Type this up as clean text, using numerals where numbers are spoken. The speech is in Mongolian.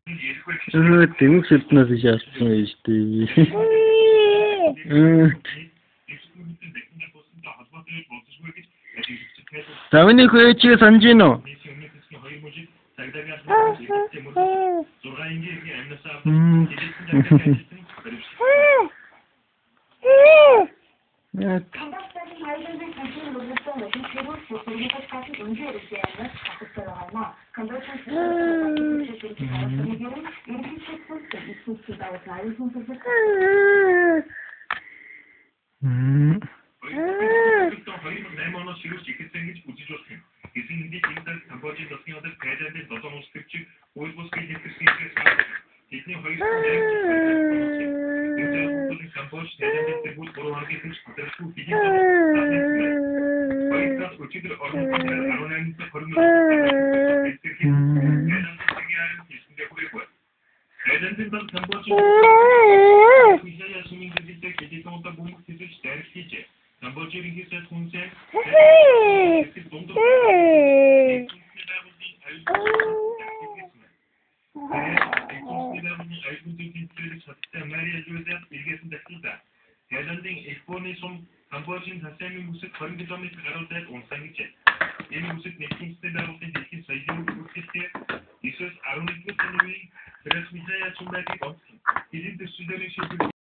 Тэмэг шилднээс шаардсан байж тээ. Тавны хөөч санаж гин үү? Гэсэн hindi тэмдэг Камбожийн засгийн газар Тайландын 7 улс төрчиг үйлдвэрлэлийн хэлтэрсэн тэдний хоёр Камбож Тайландын тэргүүл 3 хоногийн турш батаршгүй хийх баяртаас өчигдөр орон нутгийн 18-нд Тайландын Камбожийн Визая сүмийн хэдийдээ бомб хийж дайрхиж Камбожийн хэсэг хүнсээ Тайландын Японы сум Камбожийн хасамын бүсэд 20 км гаруй зайд унсан гэж. Энэ бүсэд нэгдүгээр байгууллагын дэлхийн соёлын үйлчлэлтэй эсвэл 11-р оны Визая сүмийг онцлог. Эдгээр төсвийн